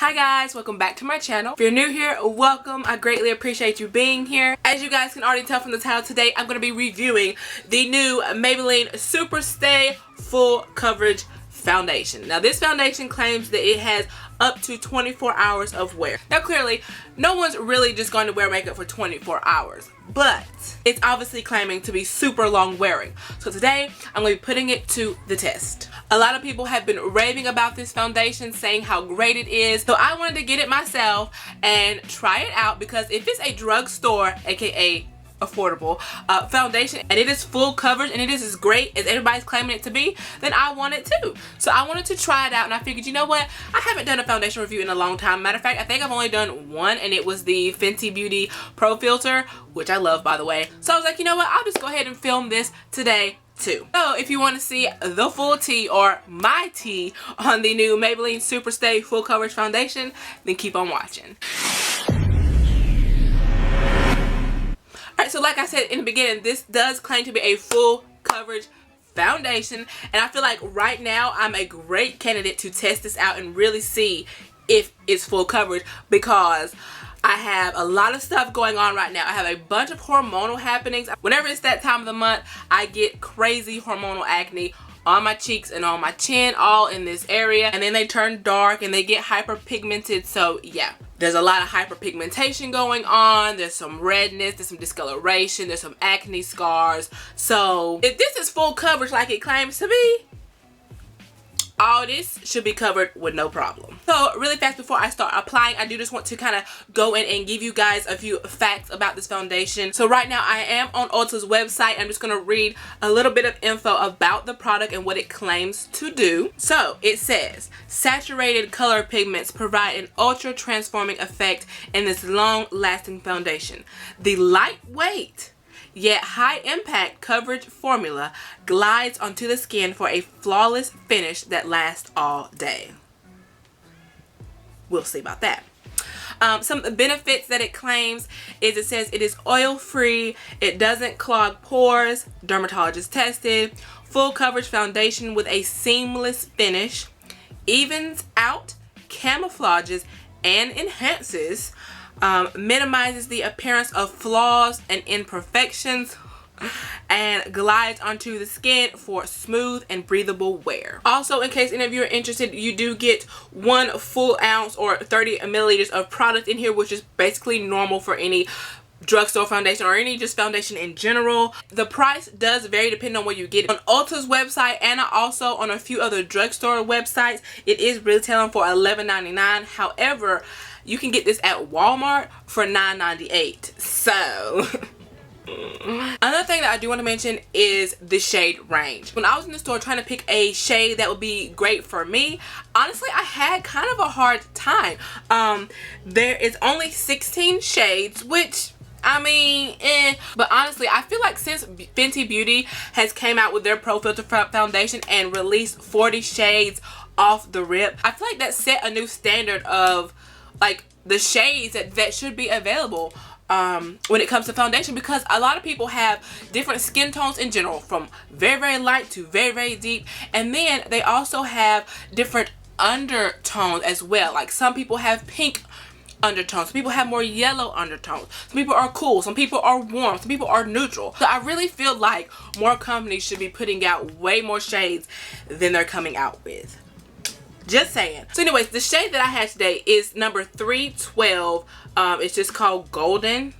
Hi guys, welcome back to my channel. If you're new here, welcome. I greatly appreciate you being here. As you guys can already tell from the title, today I'm going to be reviewing the new Maybelline Superstay Full Coverage Foundation. Now this foundation claims that it has up to 24 hours of wear. Now clearly, no one's really just going to wear makeup for 24 hours, but it's obviously claiming to be super long wearing. So today, I'm going to be putting it to the test. A lot of people have been raving about this foundation, saying how great it is. So I wanted to get it myself and try it out because if it's a drugstore, aka affordable foundation, and it is full coverage and it is as great as everybody's claiming it to be, then I want it too. So I wanted to try it out and I figured, you know what, I haven't done a foundation review in a long time. Matter of fact, I think I've only done one, and it was the Fenty Beauty Pro Filter, which I love, by the way. So I was like, you know what, I'll just go ahead and film this today too. So if you want to see the full tea, or my tea, on the new Maybelline Superstay Full Coverage Foundation, then keep on watching. Alright, so like I said in the beginning, this does claim to be a full coverage foundation, and I feel like right now I'm a great candidate to test this out and really see if it's full coverage, because I have a lot of stuff going on right now. I have a bunch of hormonal happenings. Whenever it's that time of the month, I get crazy hormonal acne on my cheeks and on my chin, all in this area, and then they turn dark and they get hyperpigmented. So yeah, there's a lot of hyperpigmentation going on. There's some redness, there's some discoloration, there's some acne scars. So if this is full coverage like it claims to be, all this should be covered with no problem. So really fast before I start applying, I do just want to kind of go in and give you guys a few facts about this foundation. So right now I am on Ulta's website. I'm just going to read a little bit of info about the product and what it claims to do. So it says, saturated color pigments provide an ultra transforming effect in this long lasting foundation. The lightweight yet high impact coverage formula glides onto the skin for a flawless finish that lasts all day. We'll see about that. Some benefits that it claims is, it says it is oil free, it doesn't clog pores, dermatologist tested, full coverage foundation with a seamless finish, evens out, camouflages, and enhances, minimizes the appearance of flaws and imperfections, and glides onto the skin for smooth and breathable wear. Also, in case any of you are interested, you do get 1 full ounce or 30 milliliters of product in here, which is basically normal for any drugstore foundation or any just foundation in general. The price does vary depending on where you get it. On Ulta's website and also on a few other drugstore websites, it is retailing for $11.99. However, you can get this at Walmart for $9.98. So another thing that I do want to mention is the shade range. When I was in the store trying to pick a shade that would be great for me, honestly I had kind of a hard time. There is only 16 shades, which I mean, but honestly, I feel like since Fenty Beauty has came out with their Pro Filter foundation and released 40 shades off the rip, I feel like that set a new standard of like the shades that should be available when it comes to foundation, because a lot of people have different skin tones in general, from very, very light to very, very deep, and then they also have different undertones as well. Like some people have pink undertones, some people have more yellow undertones, some people are cool, some people are warm, some people are neutral. So I really feel like more companies should be putting out way more shades than they're coming out with. Just saying. So anyways, the shade that I had today is number 312. It's just called Golden.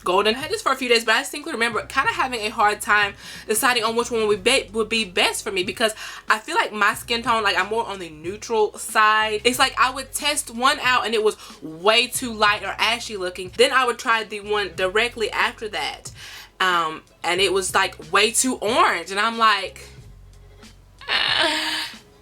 I had this for a few days, but I distinctly remember kind of having a hard time deciding on which one would be best for me, because I feel like my skin tone, like I'm more on the neutral side. It's like I would test one out and it was way too light or ashy looking. Then I would try the one directly after that, and it was like way too orange, and I'm like,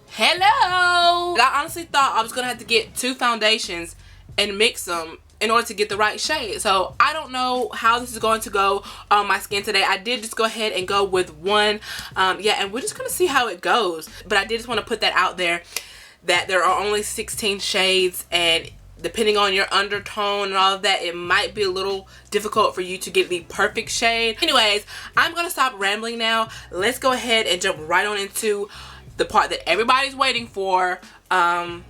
hello. I honestly thought I was gonna have to get 2 foundations and mix them in order to get the right shade. So I don't know how this is going to go on my skin today. I did just go ahead and go with one. Yeah, and we're just gonna see how it goes. But I did just want to put that out there, that there are only 16 shades, and depending on your undertone and all of that, it might be a little difficult for you to get the perfect shade. Anyways, I'm gonna stop rambling now. Let's go ahead and jump right on into the part that everybody's waiting for, the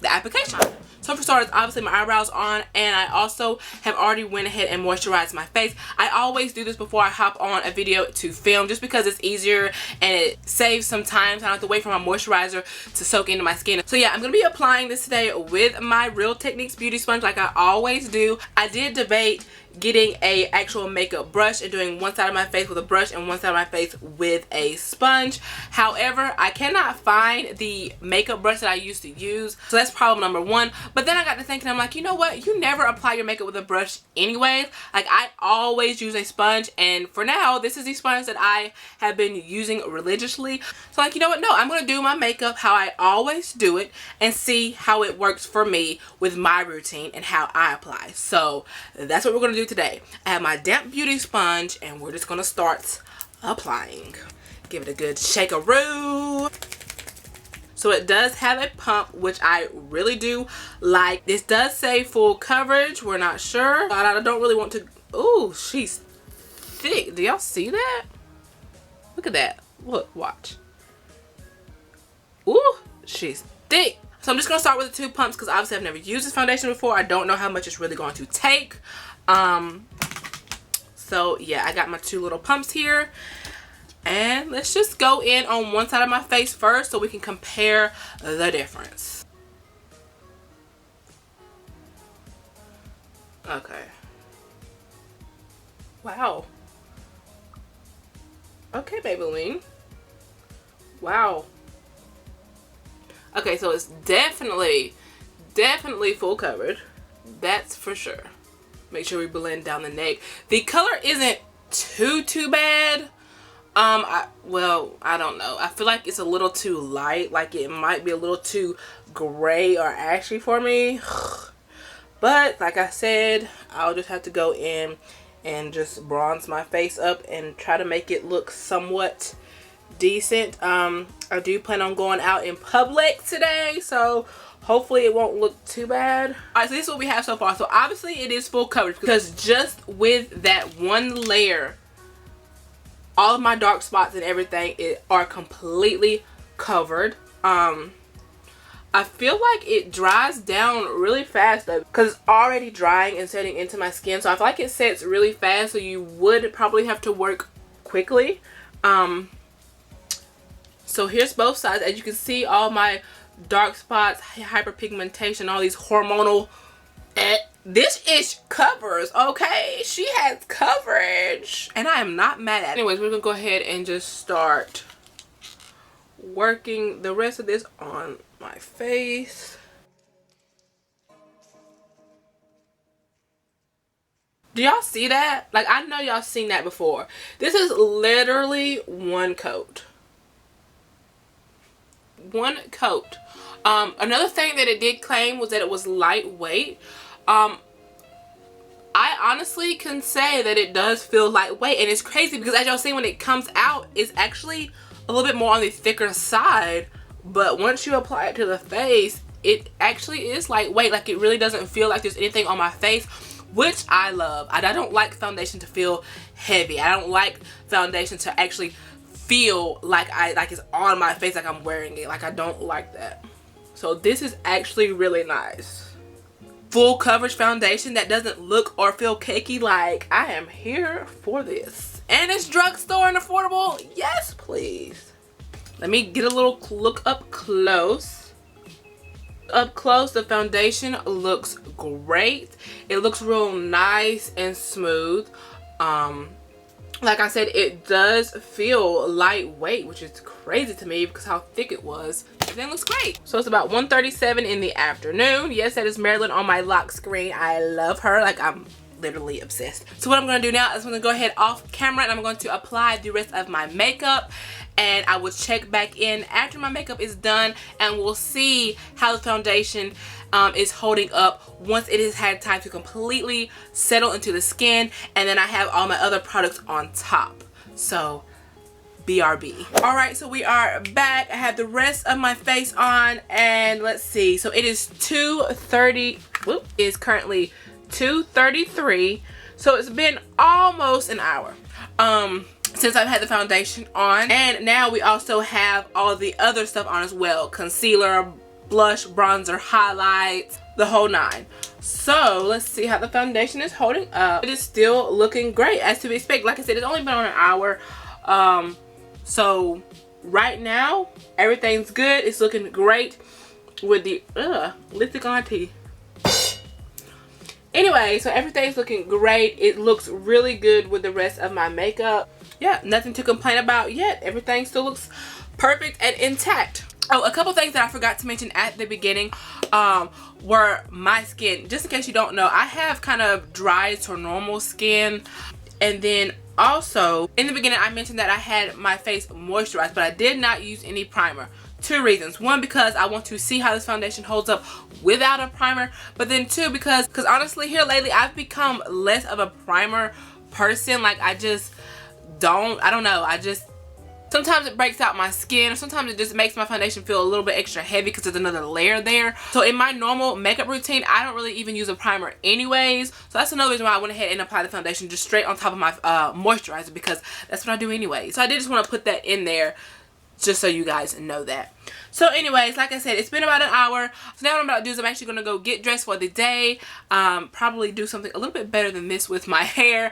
application. So for starters, obviously my eyebrows on, and I also have already went ahead and moisturized my face. I always do this before I hop on a video to film, just because it's easier and it saves some time, so I don't have to wait for my moisturizer to soak into my skin. So yeah, I'm gonna be applying this today with my Real Techniques beauty sponge like I always do. I did debate getting a actual makeup brush and doing one side of my face with a brush and one side of my face with a sponge. However, I cannot find the makeup brush that I used to use, so that's problem number one. But then I got to thinking, I'm like, you know what, you never apply your makeup with a brush anyways. Like, I always use a sponge, and for now this is the sponge that I have been using religiously. So like, you know what, no, I'm gonna do my makeup how I always do it and see how it works for me with my routine and how I apply. So that's what we're gonna do today. I have my damp beauty sponge and we're just gonna start applying. Give it a good shake-a-roo. So it does have a pump, which I really do like. This does say full coverage. We're not sure. I don't really want to. Ooh, she's thick. Do y'all see that? Look at that. Look, watch. Ooh, she's thick. So I'm just gonna start with the 2 pumps because obviously I've never used this foundation before. I don't know how much it's really going to take. So yeah, I got my 2 little pumps here, and let's just go in on one side of my face first so we can compare the difference. Okay. Wow. Okay, Maybelline. Wow. Okay, so it's definitely full coverage. That's for sure. Make sure we blend down the neck. The color isn't too bad. Well, I don't know. I feel like it's a little too light. Like, it might be a little too gray or ashy for me. But like I said, I'll just have to go in and just bronze my face up and try to make it look somewhat decent. I do plan on going out in public today, so hopefully it won't look too bad. Alright, so this is what we have so far. So obviously it is full coverage because just with that one layer, all of my dark spots and everything are completely covered. I feel like it dries down really fast though, because it's already drying and setting into my skin. So I feel like it sets really fast, so you would probably have to work quickly. So here's both sides. As you can see, all my dark spots, hyperpigmentation, all these hormonal. This ish covers, okay? She has coverage, and I am not mad at it. Anyways, we're gonna go ahead and just start working the rest of this on my face. Do y'all see that? Like, I know y'all seen that before. This is literally one coat. One coat. Another thing that it did claim was that it was lightweight. I honestly can say that it does feel lightweight, and it's crazy because as y'all see, when it comes out, it's actually a little bit more on the thicker side, but once you apply it to the face, it actually is lightweight. Like, it really doesn't feel like there's anything on my face, which I love. I don't like foundation to feel heavy. I don't like foundation to actually feel like it's on my face, like I'm wearing it. Like, I don't like that. So this is actually really nice. Full coverage foundation that doesn't look or feel cakey. Like, I am here for this. And it's drugstore and affordable. Yes, please. Let me get a little look up close. Up close, the foundation looks great. It looks real nice and smooth. Like I said, it does feel lightweight, which is crazy to me because how thick it was. Everything looks great. So it's about 1:37 in the afternoon. Yes, that is Marilyn on my lock screen. I love her. Like, I'm literally obsessed. So what I'm going to do now is I'm going to go ahead off camera and I'm going to apply the rest of my makeup. And I will check back in after my makeup is done, and we'll see how the foundation is holding up once it has had time to completely settle into the skin, and then I have all my other products on top. So BRB. Alright, so we are back. I have the rest of my face on, and let's see. So it is 2:30. Whoop, it's currently 2:33. So it's been almost an hour since I've had the foundation on, and now we also have all the other stuff on as well: concealer, blush, bronzer, highlights, the whole nine. So let's see how the foundation is holding up. It is still looking great, as to be expected. Like I said, it's only been on an hour. So right now everything's good. It's looking great with the lipstick on my teeth. Anyway, so everything's looking great. It looks really good with the rest of my makeup. Yeah, nothing to complain about yet. Everything still looks perfect and intact. Oh, a couple things that I forgot to mention at the beginning were my skin. Just in case you don't know, I have kind of dry to normal skin. And then also, in the beginning, I mentioned that I had my face moisturized, but I did not use any primer. Two reasons. One, because I want to see how this foundation holds up without a primer. But then two, because honestly here lately, I've become less of a primer person. Like, I don't know. Sometimes it breaks out my skin, or sometimes it just makes my foundation feel a little bit extra heavy because there's another layer there. So in my normal makeup routine, I don't really even use a primer anyways. So that's another reason why I went ahead and applied the foundation just straight on top of my moisturizer, because that's what I do anyway. So I did just want to put that in there just so you guys know that. So anyways, like I said, it's been about an hour. So now what I'm about to do is I'm actually going to go get dressed for the day. Probably do something a little bit better than this with my hair.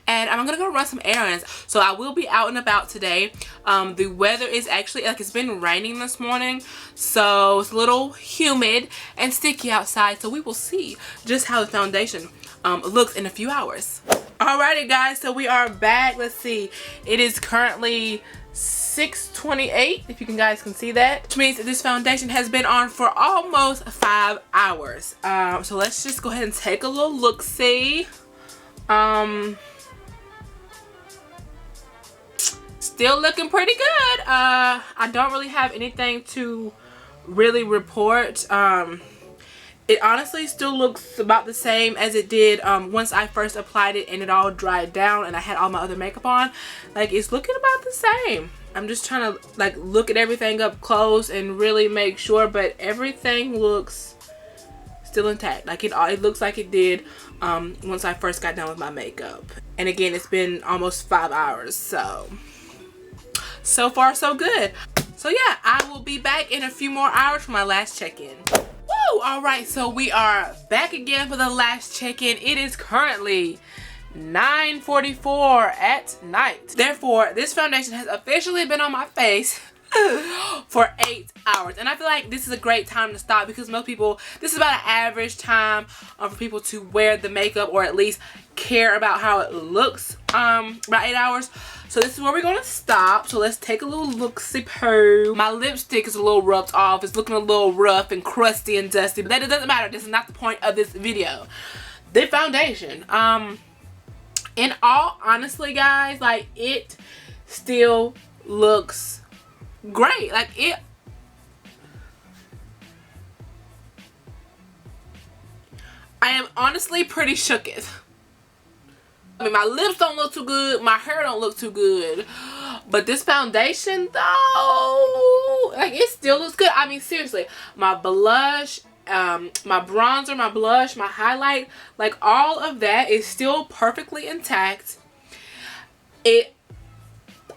And I'm going to go run some errands. So I will be out and about today. The weather is actually, like, it's been raining this morning. So it's a little humid and sticky outside. So we will see just how the foundation looks in a few hours. Alrighty guys, so we are back. Let's see. It is currently 6:28, if you guys can see that, which means that this foundation has been on for almost 5 hours. So let's just go ahead and take a little look-see. Still looking pretty good. I don't really have anything to really report. It honestly still looks about the same as it did once I first applied it and it all dried down and I had all my other makeup on. Like, it's looking about the same. I'm just trying to, like, look at everything up close and really make sure, but everything looks still intact. Like, it looks like it did once I first got done with my makeup. And again, it's been almost 5 hours, so far so good. So yeah, I will be back in a few more hours for my last check-in. Woo! Alright, so we are back again for the last check-in. It is currently 9:44 at night. Therefore, this foundation has officially been on my face for 8 hours. And I feel like this is a great time to stop, because most people, this is about an average time for people to wear the makeup, or at least care about how it looks, about 8 hours. So this is where we're going to stop. So let's take a little look-see-poo. My lipstick is a little rubbed off. It's looking a little rough and crusty and dusty, but that doesn't matter. This is not the point of this video. The foundation, in all honestly, guys, like, it still looks great. Like, I am honestly pretty shooketh. I mean, my lips don't look too good, my hair don't look too good, but this foundation though, like, it still looks good. I mean, seriously, my blush, my bronzer, my blush, my highlight, like, all of that is still perfectly intact.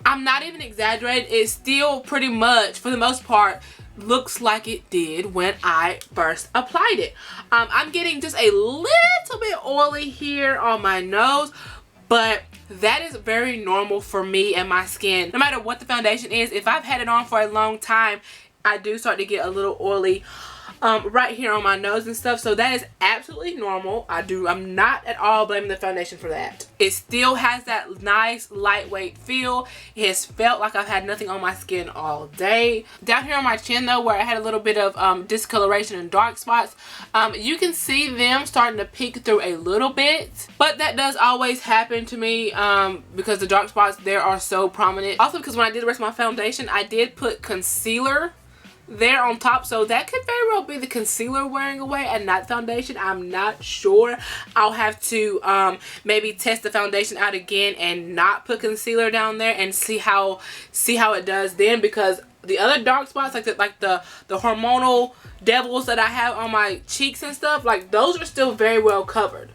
I'm not even exaggerating, it still pretty much, for the most part, looks like it did when I first applied it. I'm getting just a little bit oily here on my nose, but that is very normal for me and my skin. No matter what the foundation is, if I've had it on for a long time, I do start to get a little oily right here on my nose and stuff. So that is absolutely normal. I'm not at all blaming the foundation for that. It still has that nice lightweight feel. It has felt like I've had nothing on my skin all day. Down here on my chin though, where I had a little bit of discoloration and dark spots, you can see them starting to peek through a little bit, but that does always happen to me because the dark spots there are so prominent. Also, because when I did the rest of my foundation, I did put concealer there on top, so that could very well be the concealer wearing away and not foundation. I'm not sure. I'll have to maybe test the foundation out again and not put concealer down there and see how it does then, because the other dark spots, like the hormonal devils that I have on my cheeks and stuff, like, those are still very well covered.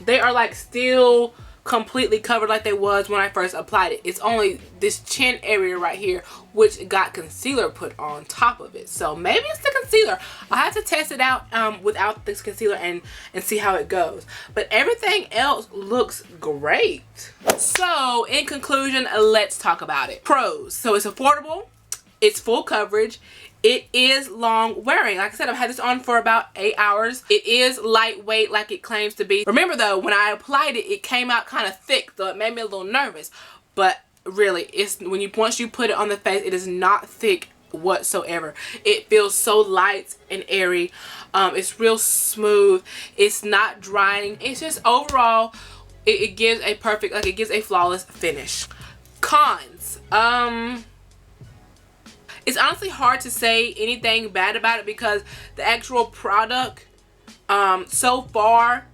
They are, like, still completely covered like they was when I first applied it. It's only this chin area right here which got concealer put on top of it. So maybe it's the concealer. I'll have to test it out without this concealer and see how it goes. But everything else looks great. So in conclusion, let's talk about it. Pros. So it's affordable. It's full coverage. It is long wearing. Like I said, I've had this on for about 8 hours. It is lightweight like it claims to be. Remember though, when I applied it, it came out kind of thick, so it made me a little nervous. But really, it's once you put it on the face, it is not thick whatsoever. It feels so light and airy. It's real smooth. It's not drying. It's just overall, it gives a perfect, like it gives a flawless finish. Cons. It's honestly hard to say anything bad about it because the actual product so far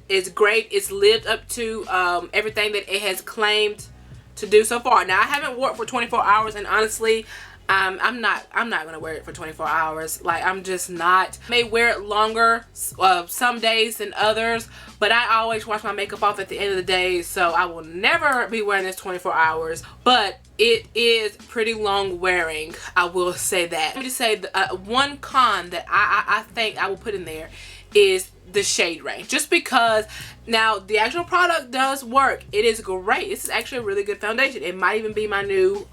is great. It's lived up to everything that it has claimed to do so far. Now I haven't worn it for 24 hours, and honestly I'm not gonna wear it for 24 hours. Like, I'm just not. I may wear it longer some days than others, but I always wash my makeup off at the end of the day, so I will never be wearing this 24 hours. But it is pretty long wearing, I will say that. Let me just say the one con that I think I will put in there is the shade range. Just because now the actual product does work. It is great. This is actually a really good foundation. It might even be my new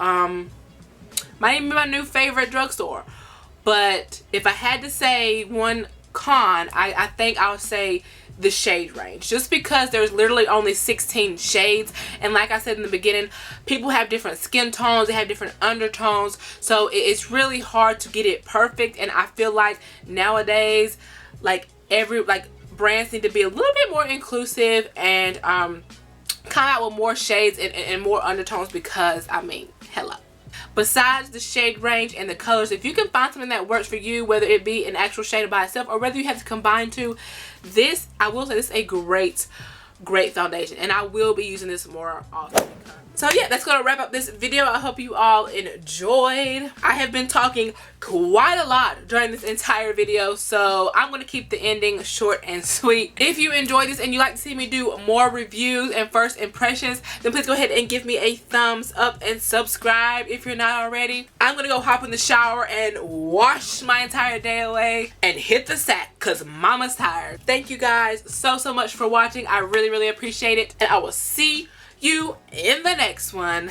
favorite drugstore. But if I had to say one con, I think I would say the shade range, just because there's literally only 16 shades, and like I said in the beginning, people have different skin tones, they have different undertones, so it's really hard to get it perfect. And I feel like nowadays, like brands need to be a little bit more inclusive and come out with more shades and more undertones, because I mean, hello. Besides the shade range and the colors, if you can find something that works for you, whether it be an actual shade by itself or whether you have to combine two, this, I will say, this is a great foundation, and I will be using this more often. So yeah, that's gonna wrap up this video. I hope you all enjoyed. I have been talking quite a lot during this entire video, so I'm gonna keep the ending short and sweet. If you enjoyed this and you like to see me do more reviews and first impressions, then please go ahead and give me a thumbs up and subscribe if you're not already. I'm gonna go hop in the shower and wash my entire day away and hit the sack because mama's tired. Thank you guys so much for watching. I really appreciate it, and I will see you in the next one.